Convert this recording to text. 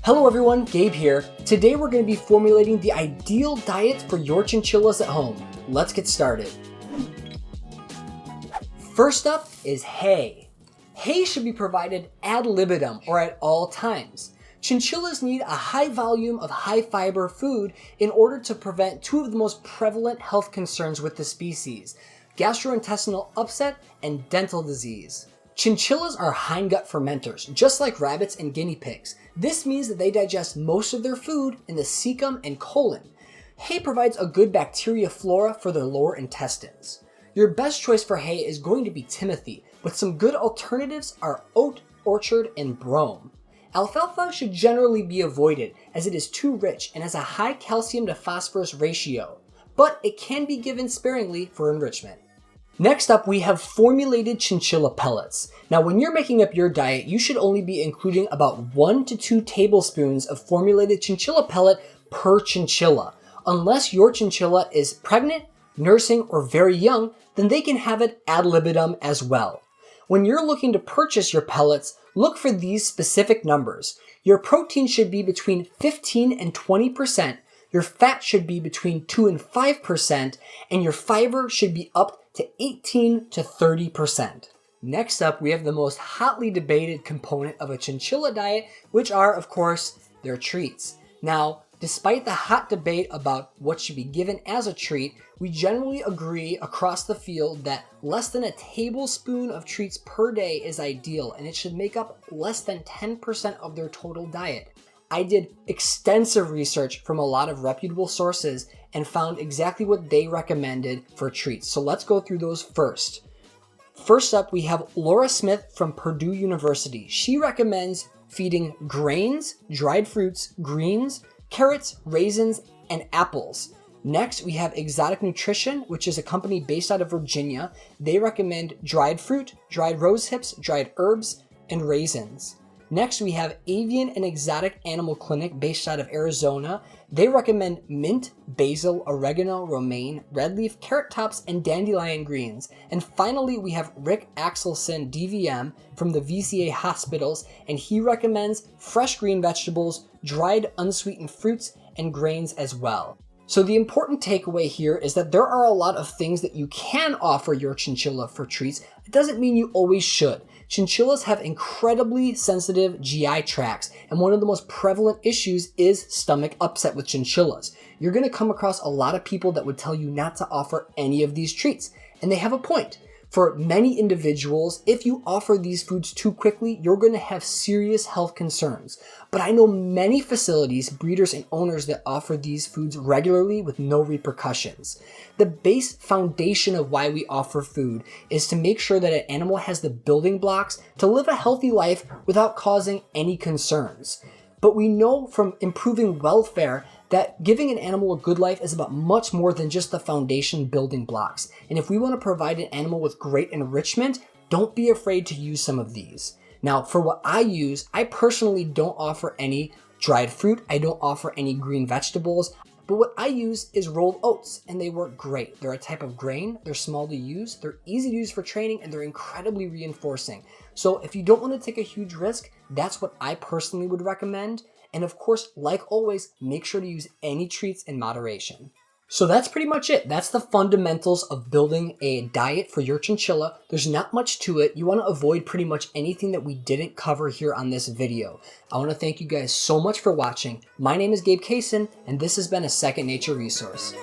Hello everyone, Gabe here. Today we're going to be formulating the ideal diet for your chinchillas at home. Let's get started. First up is hay. Hay should be provided ad libitum, or at all times. Chinchillas need a high volume of high fiber food in order to prevent two of the most prevalent health concerns with the species: gastrointestinal upset and dental disease. Chinchillas are hindgut fermenters, just like rabbits and guinea pigs. This means that they digest most of their food in the cecum and colon. Hay provides a good bacteria flora for their lower intestines. Your best choice for hay is going to be Timothy, but some good alternatives are oat, orchard, and brome. Alfalfa should generally be avoided as it is too rich and has a high calcium to phosphorus ratio, but it can be given sparingly for enrichment. Next up, we have formulated chinchilla pellets. Now, when you're making up your diet, you should only be including about 1 to 2 tablespoons of formulated chinchilla pellet per chinchilla. Unless your chinchilla is pregnant, nursing, or very young, then they can have it ad libitum as well. When you're looking to purchase your pellets, look for these specific numbers. Your protein should be between 15 and 20%, your fat should be between 2 and 5%, and your fiber should be up to 18 to 30%. Next up, we have the most hotly debated component of a chinchilla diet, which are, of course, their treats. Now, despite the hot debate about what should be given as a treat, we generally agree across the field that less than a tablespoon of treats per day is ideal, and it should make up less than 10% of their total diet. I did extensive research from a lot of reputable sources and found exactly what they recommended for treats. So let's go through those first. First up, we have Laura Smith from Purdue University. She recommends feeding grains, dried fruits, greens, carrots, raisins, and apples. Next, we have Exotic Nutrition, which is a company based out of Virginia. They recommend dried fruit, dried rose hips, dried herbs, and raisins. Next, we have Avian and Exotic Animal Clinic based out of Arizona. They recommend mint, basil, oregano, romaine, red leaf, carrot tops, and dandelion greens. And finally, we have Rick Axelson, DVM, from the VCA hospitals, and he recommends fresh green vegetables, dried unsweetened fruits, and grains as well. So the important takeaway here is that there are a lot of things that you can offer your chinchilla for treats. It doesn't mean you always should. Chinchillas have incredibly sensitive GI tracts, and one of the most prevalent issues is stomach upset with chinchillas. You're going to come across a lot of people that would tell you not to offer any of these treats, and they have a point. For many individuals, if you offer these foods too quickly, you're going to have serious health concerns. But I know many facilities, breeders, and owners that offer these foods regularly with no repercussions. The base foundation of why we offer food is to make sure that an animal has the building blocks to live a healthy life without causing any concerns. But we know from improving welfare that giving an animal a good life is about much more than just the foundation building blocks. And if we want to provide an animal with great enrichment, don't be afraid to use some of these. Now, for what I use, I personally don't offer any dried fruit. I don't offer any green vegetables. But what I use is rolled oats, and they work great. They're a type of grain, they're small to use, they're easy to use for training, and they're incredibly reinforcing. So if you don't want to take a huge risk, that's what I personally would recommend. And of course, like always, make sure to use any treats in moderation. So that's pretty much it. That's the fundamentals of building a diet for your chinchilla. There's not much to it. You want to avoid pretty much anything that we didn't cover here on this video. I want to thank you guys so much for watching. My name is Gabe Kaysen, and this has been a Second Nature Resource.